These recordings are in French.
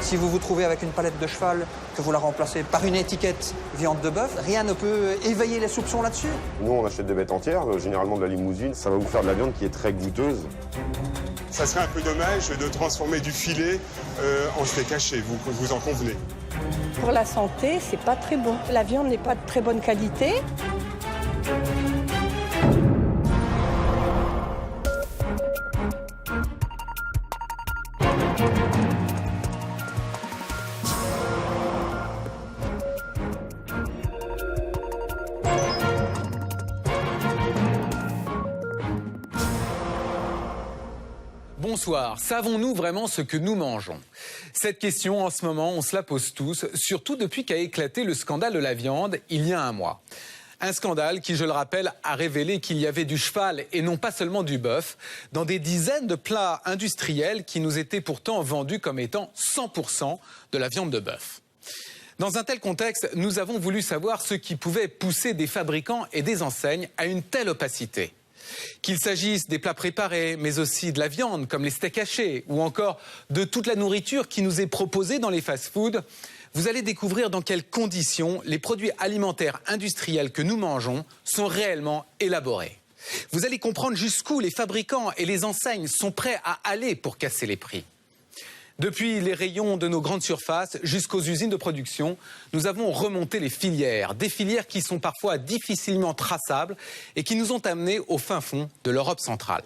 Si vous vous trouvez avec une palette de cheval, que vous la remplacez par une étiquette viande de bœuf, rien ne peut éveiller les soupçons là-dessus. Nous, on achète des bêtes entières, généralement de la limousine. Ça va vous faire de la viande qui est très goûteuse. Ça serait un peu dommage de transformer du filet en steak haché, vous en convenez. Pour la santé, c'est pas très bon. La viande n'est pas de très bonne qualité. Bonsoir, savons-nous vraiment ce que nous mangeons? Cette question, en ce moment, on se la pose tous, surtout depuis qu'a éclaté le scandale de la viande il y a un mois. Un scandale qui, je le rappelle, a révélé qu'il y avait du cheval et non pas seulement du bœuf dans des dizaines de plats industriels qui nous étaient pourtant vendus comme étant 100% de la viande de bœuf. Dans un tel contexte, nous avons voulu savoir ce qui pouvait pousser des fabricants et des enseignes à une telle opacité. Qu'il s'agisse des plats préparés, mais aussi de la viande, comme les steaks hachés, ou encore de toute la nourriture qui nous est proposée dans les fast-foods, vous allez découvrir dans quelles conditions les produits alimentaires industriels que nous mangeons sont réellement élaborés. Vous allez comprendre jusqu'où les fabricants et les enseignes sont prêts à aller pour casser les prix. Depuis les rayons de nos grandes surfaces jusqu'aux usines de production, nous avons remonté les filières. Des filières qui sont parfois difficilement traçables et qui nous ont amenés au fin fond de l'Europe centrale.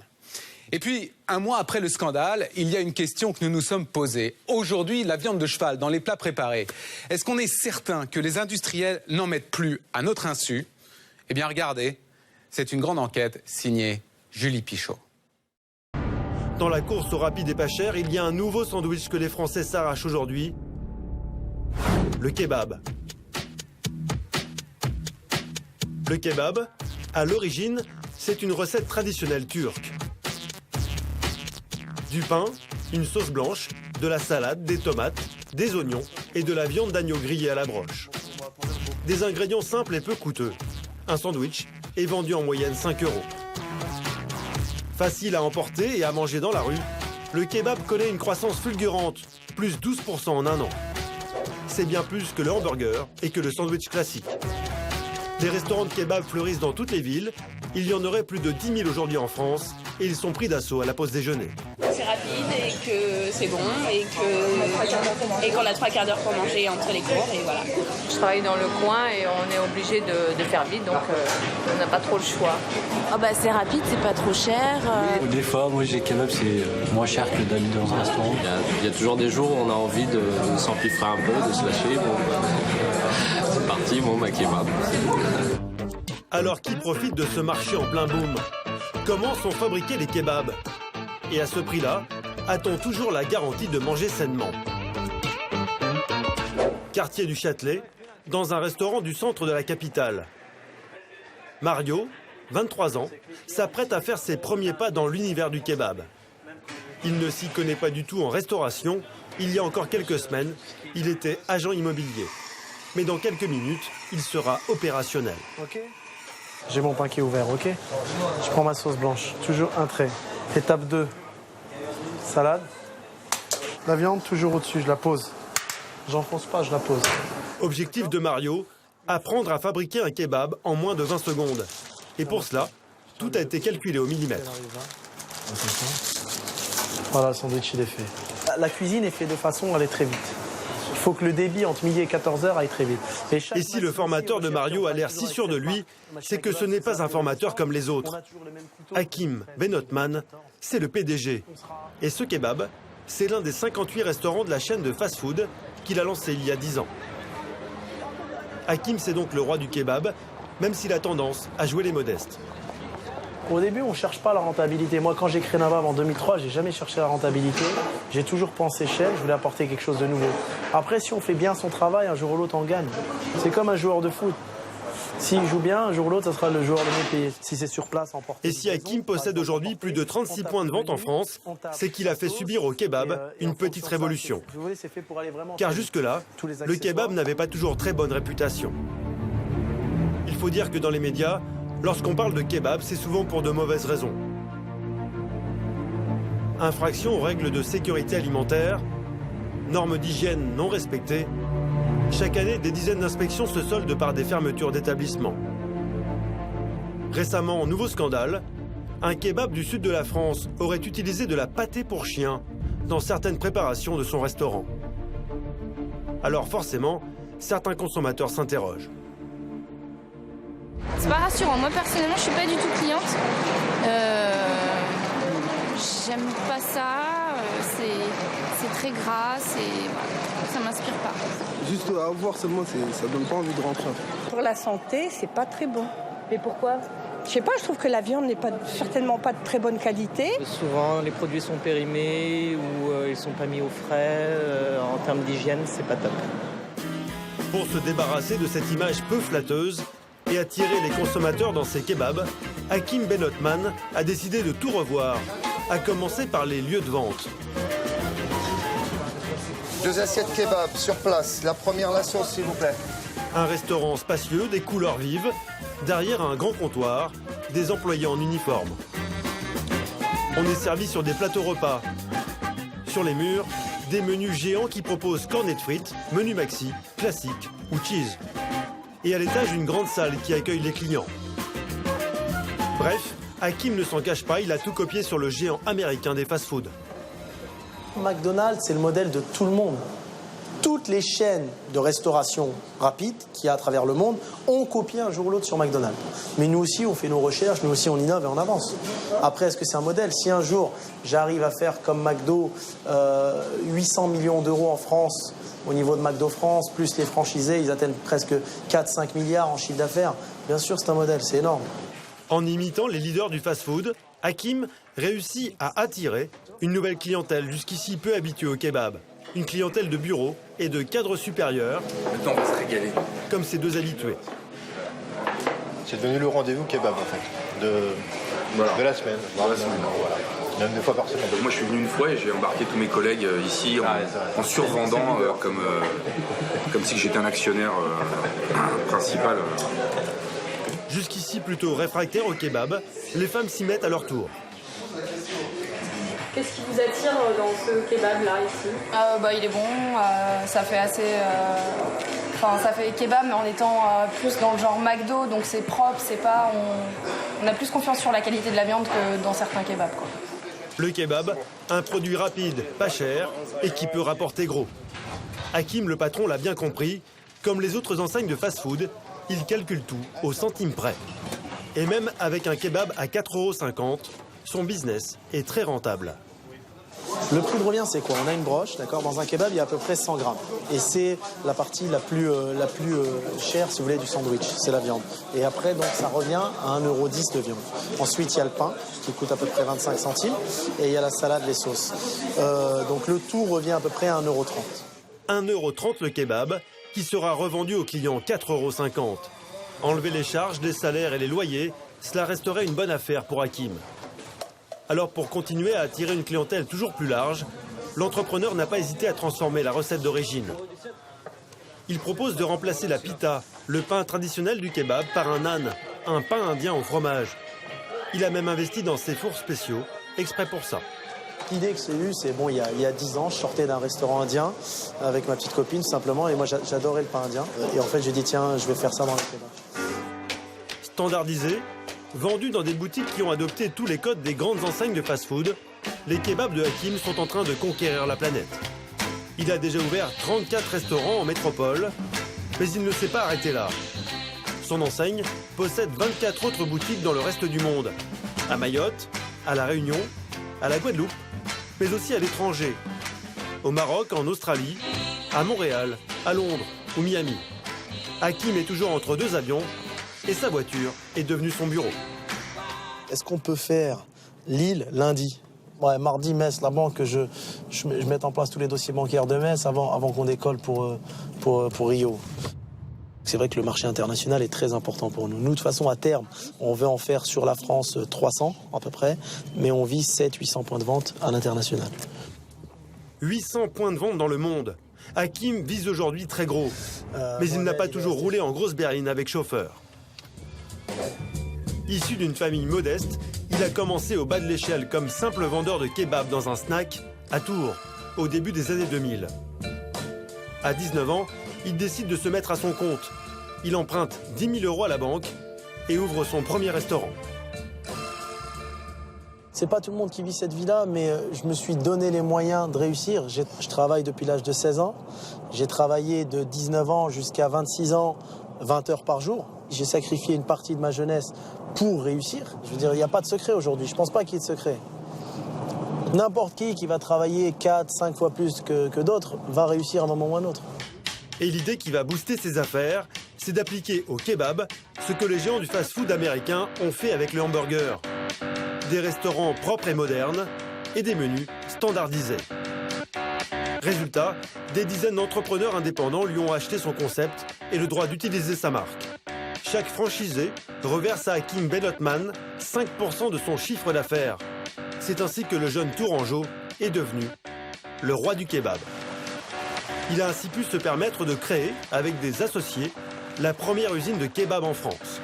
Et puis, un mois après le scandale, il y a une question que nous nous sommes posée. Aujourd'hui, la viande de cheval dans les plats préparés, est-ce qu'on est certain que les industriels n'en mettent plus à notre insu? Eh bien, regardez, c'est une grande enquête signée Julie Pichot. Dans la course au rapide et pas cher, il y a un nouveau sandwich que les Français s'arrachent aujourd'hui. Le kebab. Le kebab, à l'origine, c'est une recette traditionnelle turque. Du pain, une sauce blanche, de la salade, des tomates, des oignons et de la viande d'agneau grillée à la broche. Des ingrédients simples et peu coûteux. Un sandwich est vendu en moyenne 5 €. Facile à emporter et à manger dans la rue, le kebab connaît une croissance fulgurante, plus 12% en un an. C'est bien plus que le hamburger et que le sandwich classique. Les restaurants de kebab fleurissent dans toutes les villes. Il y en aurait plus de 10 000 aujourd'hui en France et ils sont pris d'assaut à la pause déjeuner. C'est rapide et que c'est bon et qu'on a 3 quarts d'heure pour manger entre les cours et voilà. Je travaille dans le coin et on est obligé de faire vite, donc on n'a pas trop le choix. Oh bah c'est rapide, c'est pas trop cher. Des fois, moi j'ai kebab, c'est moins cher que d'aller dans un restaurant. Il y a toujours des jours où on a envie de s'empiffrer un peu, de se lâcher. Bon, c'est parti, bon, ma kebab. Alors qui profite de ce marché en plein boom? Comment sont fabriqués les kebabs? Et à ce prix-là, a-t-on toujours la garantie de manger sainement? Quartier du Châtelet, dans un restaurant du centre de la capitale. Mario, 23 ans, s'apprête à faire ses premiers pas dans l'univers du kebab. Il ne s'y connaît pas du tout en restauration. Il y a encore quelques semaines, il était agent immobilier. Mais dans quelques minutes, il sera opérationnel. Okay. J'ai mon pain qui est ouvert, ok? Je prends ma sauce blanche, toujours un trait. Étape 2, salade. La viande, toujours au-dessus, je la pose. J'enfonce pas, je la pose. Objectif de Mario, apprendre à fabriquer un kebab en moins de 20 secondes. Et pour cela, tout a été calculé au millimètre. Voilà, le sandwich, il est fait. La cuisine est faite de façon à aller très vite. Il faut que le débit entre midi et 14 h aille très vite. Et si le formateur de Mario a l'air si sûr de lui, c'est que ce n'est pas un formateur comme les autres. Hakim Benotman, c'est le PDG. Et ce kebab, c'est l'un des 58 restaurants de la chaîne de fast-food qu'il a lancé il y a 10 ans. Hakim, c'est donc le roi du kebab, même s'il a tendance à jouer les modestes. Au début, on ne cherche pas la rentabilité. Moi, quand j'ai créé Nabab en 2003, j'ai jamais cherché la rentabilité. J'ai toujours pensé chaîne, je voulais apporter quelque chose de nouveau. Après, si on fait bien son travail, un jour ou l'autre, on gagne. C'est comme un joueur de foot. S'il joue bien, un jour ou l'autre, ça sera le joueur le mieux payé. Si c'est sur place, emporté. Et si Hakim possède aujourd'hui plus de 36 points de vente en France, c'est qu'il a fait subir au kebab une petite révolution. Car jusque-là, le kebab n'avait pas toujours très bonne réputation. Il faut dire que dans les médias, lorsqu'on parle de kebab, c'est souvent pour de mauvaises raisons. Infraction aux règles de sécurité alimentaire, normes d'hygiène non respectées, chaque année, des dizaines d'inspections se soldent par des fermetures d'établissements. Récemment, nouveau scandale, un kebab du sud de la France aurait utilisé de la pâtée pour chien dans certaines préparations de son restaurant. Alors forcément, certains consommateurs s'interrogent. C'est pas rassurant. Moi, personnellement, je suis pas du tout cliente. J'aime pas ça. C'est très gras. Ça m'inspire pas. Juste à voir seulement, ça donne pas envie de rentrer. Pour la santé, c'est pas très bon. Mais pourquoi? Je sais pas, je trouve que la viande n'est certainement pas de très bonne qualité. Souvent, les produits sont périmés ou ils sont pas mis au frais. En termes d'hygiène, c'est pas top. Pour se débarrasser de cette image peu flatteuse et attirer les consommateurs dans ses kebabs, Hakim Ben Othman a décidé de tout revoir, à commencer par les lieux de vente. 2 assiettes kebab sur place. La première, la sauce, s'il vous plaît. Un restaurant spacieux, des couleurs vives, derrière un grand comptoir, des employés en uniforme. On est servi sur des plateaux repas. Sur les murs, des menus géants qui proposent cornets de frites, menu maxi, classique ou cheese. Et à l'étage, une grande salle qui accueille les clients. Bref, Hakim ne s'en cache pas, il a tout copié sur le géant américain des fast-foods. McDonald's, c'est le modèle de tout le monde. Toutes les chaînes de restauration rapide qu'il y a à travers le monde ont copié un jour ou l'autre sur McDonald's. Mais nous aussi, on fait nos recherches, nous aussi, on innove et on avance. Après, est-ce que c'est un modèle? Si un jour, j'arrive à faire comme McDo 800 millions d'euros en France, au niveau de McDo France, plus les franchisés, ils atteignent presque 4-5 milliards en chiffre d'affaires. Bien sûr, c'est un modèle, c'est énorme. En imitant les leaders du fast-food, Hakim réussit à attirer une nouvelle clientèle jusqu'ici peu habituée au kebab. Une clientèle de bureaux et de cadres supérieurs. Maintenant, on va se régaler. Comme ses deux habitués. C'est devenu le rendez-vous kebab, en fait, de la semaine. Voilà. Même 2 fois par semaine. Donc moi, je suis venu une fois et j'ai embarqué tous mes collègues ici en survendant comme si j'étais un actionnaire principal. Jusqu'ici plutôt réfractaires au kebab, les femmes s'y mettent à leur tour. Qu'est-ce qui vous attire dans ce kebab-là, ici? Il est bon, ça fait assez... ça fait kebab, mais en étant plus dans le genre McDo, donc c'est propre, c'est pas... On a plus confiance sur la qualité de la viande que dans certains kebabs, quoi. Le kebab, un produit rapide, pas cher et qui peut rapporter gros. Hakim, le patron, l'a bien compris. Comme les autres enseignes de fast-food, il calcule tout au centime près. Et même avec un kebab à 4,50 €, son business est très rentable. Le prix de revient, c'est quoi? On a une broche, d'accord? Dans un kebab, il y a à peu près 100 grammes. Et c'est la partie la plus chère, si vous voulez, du sandwich. C'est la viande. Et après, donc, ça revient à 1,10 € de viande. Ensuite, il y a le pain, qui coûte à peu près 25 centimes. Et il y a la salade, les sauces. Donc, le tout revient à peu près à 1,30 €. 1,30 € le kebab, qui sera revendu aux clients 4,50 €. Enlever les charges, les salaires et les loyers, cela resterait une bonne affaire pour Hakim. Alors pour continuer à attirer une clientèle toujours plus large, l'entrepreneur n'a pas hésité à transformer la recette d'origine. Il propose de remplacer la pita, le pain traditionnel du kebab, par un naan, un pain indien au fromage. Il a même investi dans ses fours spéciaux, exprès pour ça. L'idée que j'ai eue, c'est il y a 10 ans, je sortais d'un restaurant indien avec ma petite copine simplement, et moi j'adorais le pain indien. Et en fait, j'ai dit tiens, je vais faire ça dans le kebab. Standardisé, vendus dans des boutiques qui ont adopté tous les codes des grandes enseignes de fast-food, les kebabs de Hakim sont en train de conquérir la planète. Il a déjà ouvert 34 restaurants en métropole, mais il ne s'est pas arrêté là. Son enseigne possède 24 autres boutiques dans le reste du monde, à Mayotte, à La Réunion, à la Guadeloupe, mais aussi à l'étranger, au Maroc, en Australie, à Montréal, à Londres ou Miami. Hakim est toujours entre 2 avions et sa voiture est devenue son bureau. Est-ce qu'on peut faire Lille lundi? Mardi, Metz, la banque, je mette en place tous les dossiers bancaires de Metz avant qu'on décolle pour Rio. C'est vrai que le marché international est très important pour nous. Nous, de toute façon, à terme, on veut en faire sur la France 300 à peu près, mais on vise 700-800 points de vente à l'international. 800 points de vente dans le monde. Hakim vise aujourd'hui très gros, mais il n'a pas toujours roulé en grosse berline avec chauffeur. Issu d'une famille modeste, il a commencé au bas de l'échelle comme simple vendeur de kebab dans un snack à Tours, au début des années 2000. À 19 ans, il décide de se mettre à son compte. Il emprunte 10 000 € à la banque et ouvre son premier restaurant. C'est pas tout le monde qui vit cette vie-là, mais je me suis donné les moyens de réussir. Je travaille depuis l'âge de 16 ans. J'ai travaillé de 19 ans jusqu'à 26 ans, 20 heures par jour. J'ai sacrifié une partie de ma jeunesse pour réussir. Je veux dire, il n'y a pas de secret aujourd'hui. Je pense pas qu'il y ait de secret. N'importe qui va travailler 4, 5 fois plus que d'autres va réussir à un moment ou à un autre. Et l'idée qui va booster ses affaires, c'est d'appliquer au kebab ce que les géants du fast-food américain ont fait avec le hamburger. Des restaurants propres et modernes et des menus standardisés. Résultat, des dizaines d'entrepreneurs indépendants lui ont acheté son concept et le droit d'utiliser sa marque. Chaque franchisé reverse à Hakim Ben Othman 5% de son chiffre d'affaires. C'est ainsi que le jeune Tourangeau est devenu le roi du kebab. Il a ainsi pu se permettre de créer, avec des associés, la première usine de kebab en France.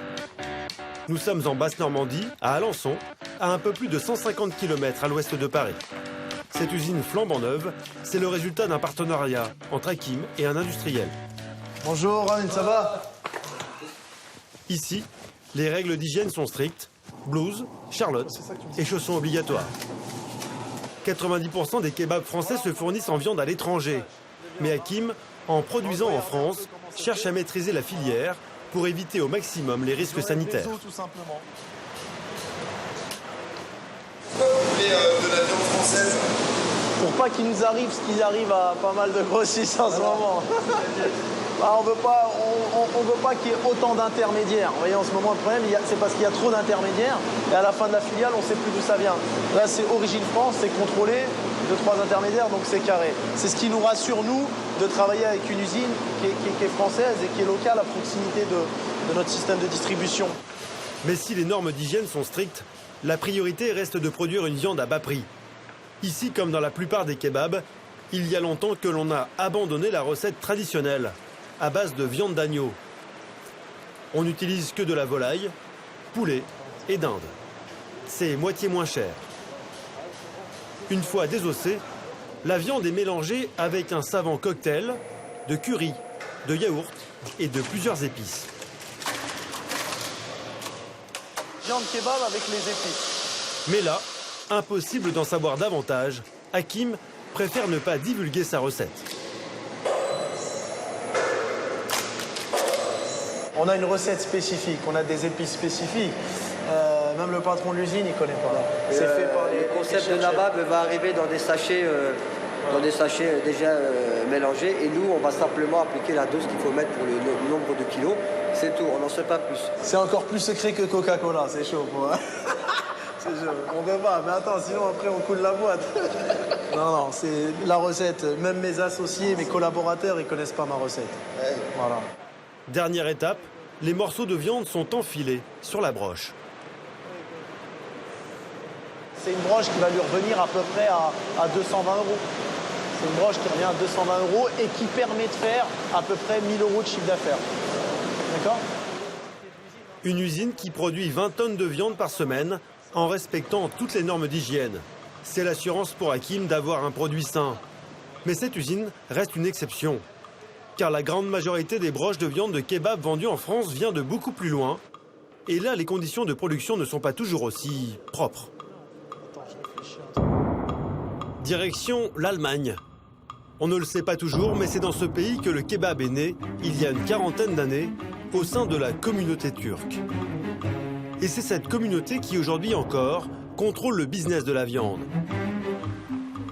Nous sommes en Basse-Normandie, à Alençon, à un peu plus de 150 km à l'ouest de Paris. Cette usine flambant neuve, c'est le résultat d'un partenariat entre Hakim et un industriel. Bonjour, Ryan, ça va? Ici, les règles d'hygiène sont strictes. Blouse, charlotte et chaussons obligatoires. 90% des kebabs français se fournissent en viande à l'étranger. Mais Hakim, en produisant en France, cherche à maîtriser la filière pour éviter au maximum les risques sanitaires. De la viande française. Pour pas qu'il nous arrive ce qui arrive à pas mal de grossistes en ce moment. On veut pas qu'il y ait autant d'intermédiaires. Vous voyez, en ce moment, le problème, c'est parce qu'il y a trop d'intermédiaires. Et à la fin de la filiale, on ne sait plus d'où ça vient. Là, c'est Origine France, c'est contrôlé, 2-3 intermédiaires, donc c'est carré. C'est ce qui nous rassure, nous, de travailler avec une usine qui est française et qui est locale à proximité de notre système de distribution. Mais si les normes d'hygiène sont strictes, la priorité reste de produire une viande à bas prix. Ici, comme dans la plupart des kebabs, il y a longtemps que l'on a abandonné la recette traditionnelle, à base de viande d'agneau. On n'utilise que de la volaille, poulet et dinde. C'est moitié moins cher. Une fois désossée, la viande est mélangée avec un savant cocktail de curry, de yaourt et de plusieurs épices. Viande kebab avec les épices. Mais là, impossible d'en savoir davantage. Hakim préfère ne pas divulguer sa recette. On a une recette spécifique, on a des épices spécifiques. Même le patron de l'usine, il ne connaît pas. C'est fait par le concept de Nabab va arriver dans des sachets, déjà mélangés. Et nous, on va simplement appliquer la dose qu'il faut mettre pour le nombre de kilos. C'est tout, on n'en sait pas plus. C'est encore plus secret que Coca-Cola, c'est chaud. C'est chaud. On ne peut pas, mais attends, sinon après on coule la boîte. Non, c'est la recette. Même mes associés, mes collaborateurs, ils ne connaissent pas ma recette. Ouais. Voilà. Dernière étape, les morceaux de viande sont enfilés sur la broche. C'est une broche qui va lui revenir à peu près à 220 €. C'est une broche qui revient à 220 € et qui permet de faire à peu près 1 000 € de chiffre d'affaires. D'accord ? Une usine qui produit 20 tonnes de viande par semaine en respectant toutes les normes d'hygiène. C'est l'assurance pour Hakim d'avoir un produit sain. Mais cette usine reste une exception. Car la grande majorité des broches de viande de kebab vendues en France vient de beaucoup plus loin. Et là, les conditions de production ne sont pas toujours aussi propres. Direction l'Allemagne. On ne le sait pas toujours, mais c'est dans ce pays que le kebab est né, il y a une quarantaine d'années, au sein de la communauté turque. Et c'est cette communauté qui, aujourd'hui encore, contrôle le business de la viande.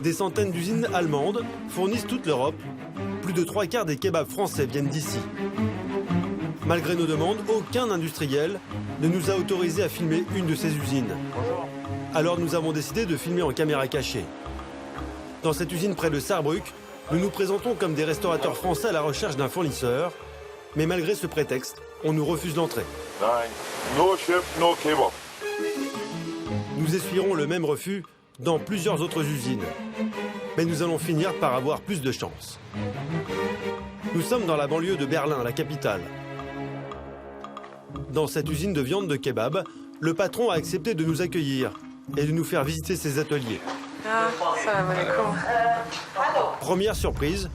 Des centaines d'usines allemandes fournissent toute l'Europe. Plus de 3/4 des kebabs français viennent d'ici. Malgré nos demandes, aucun industriel ne nous a autorisé à filmer une de ces usines. Alors nous avons décidé de filmer en caméra cachée. Dans cette usine près de Saarbrück, nous nous présentons comme des restaurateurs français à la recherche d'un fournisseur. Mais malgré ce prétexte, on nous refuse l'entrée. No chef, no kebab. Nous essuierons le même refus dans plusieurs autres usines. Mais nous allons finir par avoir plus de chance. Nous sommes dans la banlieue de Berlin, la capitale. Dans cette usine de viande de kebab, le patron a accepté de nous accueillir et de nous faire visiter ses ateliers. Ah, salam alaikum. Première surprise,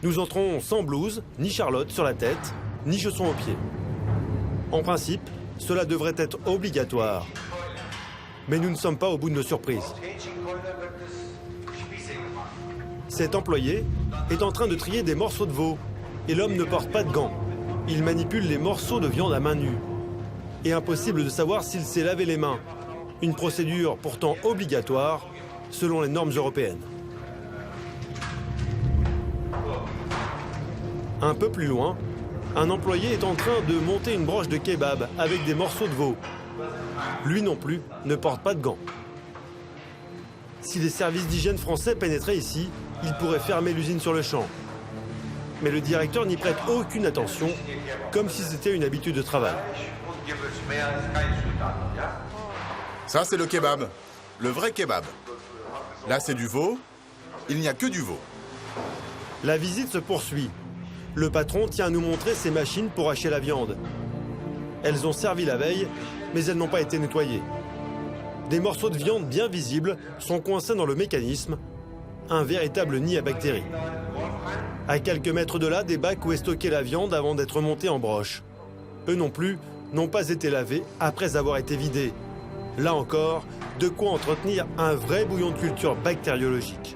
Nous entrons sans blouse, ni charlotte sur la tête, ni chaussons aux pieds. En principe, cela devrait être obligatoire. Mais nous ne sommes pas au bout de nos surprises. Cet employé est en train de trier des morceaux de veau. Et l'homme ne porte pas de gants. Il manipule les morceaux de viande à main nue. Et impossible de savoir s'il s'est lavé les mains. Une procédure pourtant obligatoire selon les normes européennes. Un peu plus loin, un employé est en train de monter une broche de kebab avec des morceaux de veau. Lui non plus ne porte pas de gants. Si les services d'hygiène français pénétraient ici, ils pourraient fermer l'usine sur le champ. Mais le directeur n'y prête aucune attention, comme si c'était une habitude de travail. Ça, c'est le kebab, le vrai kebab. Là, c'est du veau. Il n'y a que du veau. La visite se poursuit. Le patron tient à nous montrer ses machines pour hacher la viande. Elles ont servi la veille, mais elles n'ont pas été nettoyées. Des morceaux de viande bien visibles sont coincés dans le mécanisme, un véritable nid à bactéries. À quelques mètres de là, des bacs où est stockée la viande avant d'être montée en broche. Eux non plus n'ont pas été lavés après avoir été vidés. Là encore, de quoi entretenir un vrai bouillon de culture bactériologique.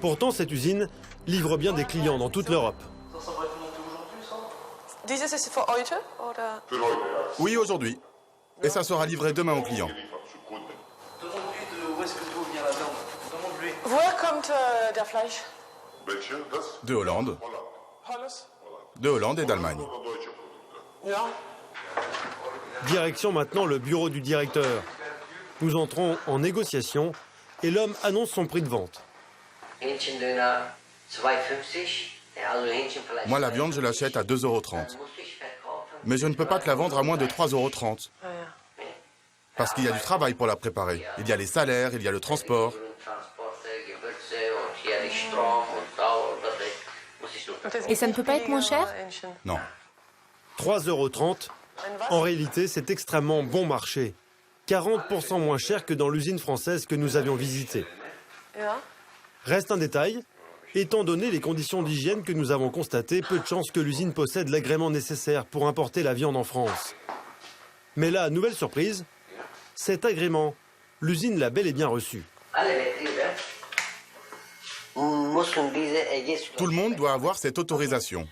Pourtant, cette usine livre bien des clients dans toute l'Europe. Oui, aujourd'hui. Et ça sera livré demain aux clients. De Hollande. De Hollande et d'Allemagne. Direction maintenant le bureau du directeur. Nous entrons en négociation et l'homme annonce son prix de vente. Moi, la viande, je l'achète à 2,30 €. Mais je ne peux pas te la vendre à moins de 3,30 €. Parce qu'il y a du travail pour la préparer. Il y a les salaires, il y a le transport. Et ça ne peut pas être moins cher? Non. 3,30 €. En réalité, c'est extrêmement bon marché. 40% moins cher que dans l'usine française que nous avions visitée. Reste un détail. Étant donné les conditions d'hygiène que nous avons constatées, peu de chances que l'usine possède l'agrément nécessaire pour importer la viande en France. Mais là, nouvelle surprise, cet agrément, l'usine l'a bel et bien reçu. Tout le monde doit avoir cette autorisation.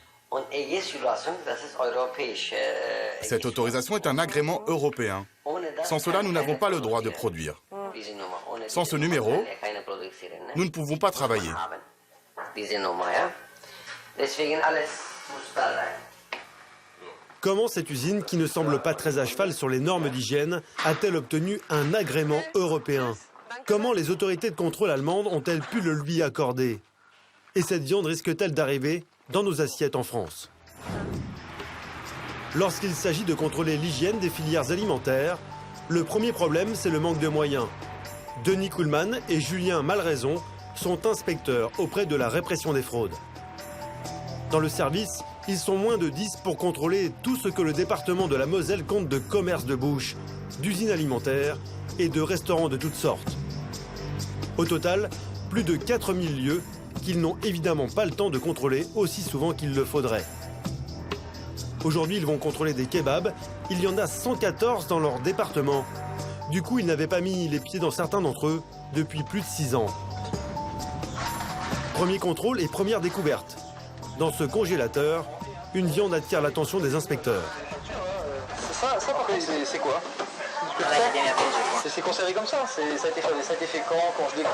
Cette autorisation est un agrément européen. Sans cela, nous n'avons pas le droit de produire. Sans ce numéro, nous ne pouvons pas travailler. Comment cette usine, qui ne semble pas très à cheval sur les normes d'hygiène, a-t-elle obtenu un agrément européen? Comment les autorités de contrôle allemandes ont-elles pu le lui accorder? Et cette viande risque-t-elle d'arriver dans nos assiettes en France? Lorsqu'il s'agit de contrôler l'hygiène des filières alimentaires, le premier problème, c'est le manque de moyens. Denis Kuhlmann et Julien Malraison sont inspecteurs auprès de la répression des fraudes. Dans le service, ils sont moins de 10 pour contrôler tout ce que le département de la Moselle compte de commerces de bouche, d'usines alimentaires et de restaurants de toutes sortes. Au total, plus de 4000 lieux qu'ils n'ont évidemment pas le temps de contrôler aussi souvent qu'il le faudrait. Aujourd'hui, ils vont contrôler des kebabs. Il y en a 114 dans leur département. Du coup, ils n'avaient pas mis les pieds dans certains d'entre eux depuis plus de 6 ans. Premier contrôle et première découverte. Dans ce congélateur, une viande attire l'attention des inspecteurs. Ça par contre, c'est quoi? C'est conservé comme ça. Ça a été fait quand je décant.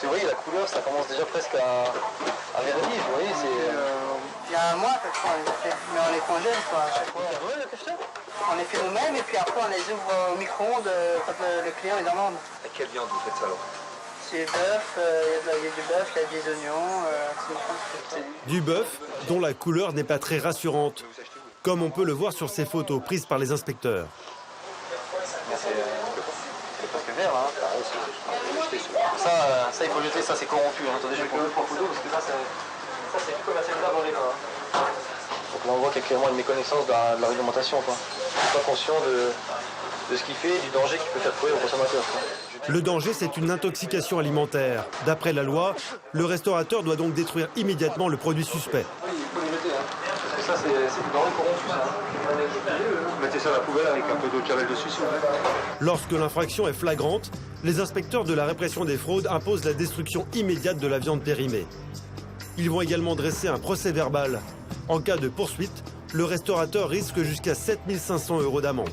Vous voyez, la couleur, ça commence déjà presque à verdir. Vous voyez, il y a un mois, peut-être qu'on les a fait, mais on les congèle quoi, à chaque fois. On les fait nous-mêmes et puis après on les ouvre au micro-ondes quand le client est dans l'onde. À quelle viande vous faites ça alors? C'est bœuf, il y a du bœuf, il y a des oignons. Du bœuf dont la couleur n'est pas très rassurante, comme on peut le voir sur ces photos prises par les inspecteurs. C'est presque vert là. Ça il faut jeter, ça c'est corrompu. Attendez, je vais prendre une photo parce que ça c'est plus commercialisable dans les mains. Donc là on voit qu'il y a clairement une méconnaissance de la réglementation. Je ne suis pas conscient de ce qu'il fait et du danger qu'il peut faire courir aux consommateurs. Le danger, c'est une intoxication alimentaire. D'après la loi, le restaurateur doit donc détruire immédiatement le produit suspect. Oui, il faut les mettre, hein. Parce que ça, c'est du denrée corrompue, ça. Mettez ça à la poubelle avec un peu d'eau de javel dessus, s'il vous plaît. Lorsque l'infraction est flagrante, les inspecteurs de la répression des fraudes imposent la destruction immédiate de la viande périmée. Ils vont également dresser un procès verbal. En cas de poursuite, le restaurateur risque jusqu'à 7 500 € d'amende.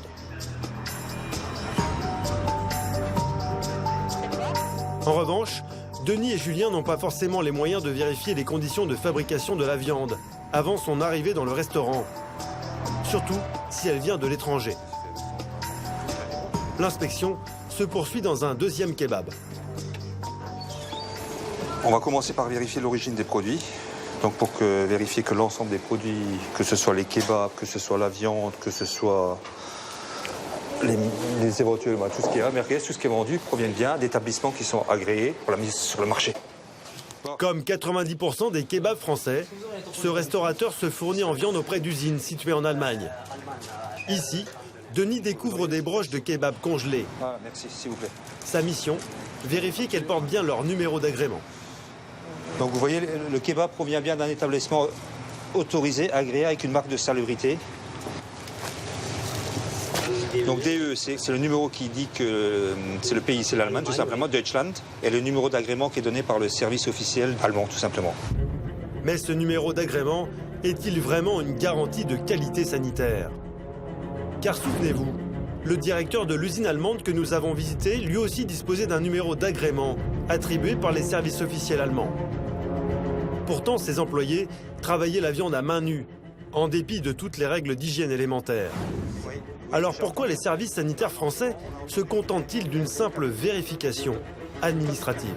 En revanche, Denis et Julien n'ont pas forcément les moyens de vérifier les conditions de fabrication de la viande avant son arrivée dans le restaurant, surtout si elle vient de l'étranger. L'inspection se poursuit dans un deuxième kebab. On va commencer par vérifier l'origine des produits. Donc pour vérifier que l'ensemble des produits, que ce soit les kebabs, que ce soit la viande, que ce soit les éventuellement tout ce qui est merguez, tout ce qui est vendu provient bien d'établissements qui sont agréés pour la mise sur le marché. Comme 90% des kebabs français, ce restaurateur se fournit en viande auprès d'usines situées en Allemagne. Ici, Denis découvre des broches de kebab congelées. Ah, merci, s'il vous plaît. Sa mission, vérifier qu'elles portent bien leur numéro d'agrément. Donc vous voyez, le kebab provient bien d'un établissement autorisé, agréé, avec une marque de salubrité. Donc DE, c'est le numéro qui dit que c'est le pays, c'est l'Allemagne, tout simplement, Deutschland, et le numéro d'agrément qui est donné par le service officiel allemand, tout simplement. Mais ce numéro d'agrément est-il vraiment une garantie de qualité sanitaire? Car souvenez-vous, le directeur de l'usine allemande que nous avons visitée, lui aussi disposait d'un numéro d'agrément attribué par les services officiels allemands. Pourtant, ses employés travaillaient la viande à main nue, en dépit de toutes les règles d'hygiène élémentaires. Alors pourquoi les services sanitaires français se contentent-ils d'une simple vérification administrative?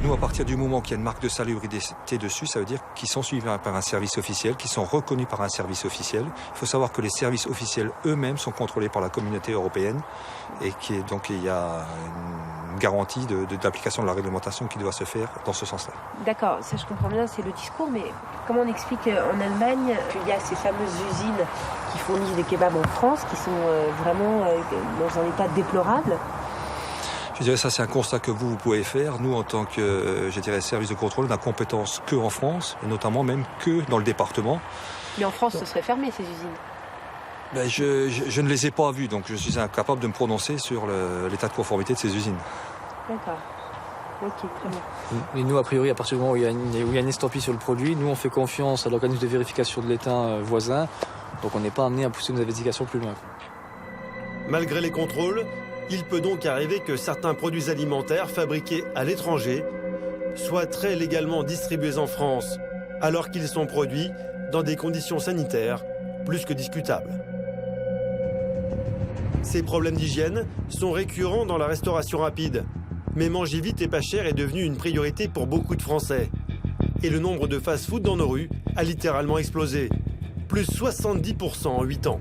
Nous, à partir du moment qu'il y a une marque de salubrité dessus, ça veut dire qu'ils sont suivis par un service officiel, qu'ils sont reconnus par un service officiel. Il faut savoir que les services officiels eux-mêmes sont contrôlés par la communauté européenne et donc il y a une garantie d'application de la réglementation qui doit se faire dans ce sens-là. D'accord, ça je comprends bien, c'est le discours, mais comment on explique en Allemagne qu'il y a ces fameuses usines qui fournissent des kebabs en France, qui sont vraiment dans un état déplorable? Je dirais ça, c'est un constat que vous pouvez faire. Nous, en tant que, service de contrôle, on n'a compétence que en France, et notamment même que dans le département. Mais en France, ce serait fermé, ces usines? Ben, je ne les ai pas vues, donc je suis incapable de me prononcer sur l'état de conformité de ces usines. D'accord. Ok, très bien. Et nous, a priori, à partir du moment où il y a une estampille sur le produit, nous, on fait confiance à l'organisme de vérification de l'État voisin, donc on n'est pas amené à pousser nos investigations plus loin. Malgré les contrôles, il peut donc arriver que certains produits alimentaires fabriqués à l'étranger soient très légalement distribués en France, alors qu'ils sont produits dans des conditions sanitaires plus que discutables. Ces problèmes d'hygiène sont récurrents dans la restauration rapide, mais manger vite et pas cher est devenu une priorité pour beaucoup de Français. Et le nombre de fast-food dans nos rues a littéralement explosé, plus 70% en 8 ans.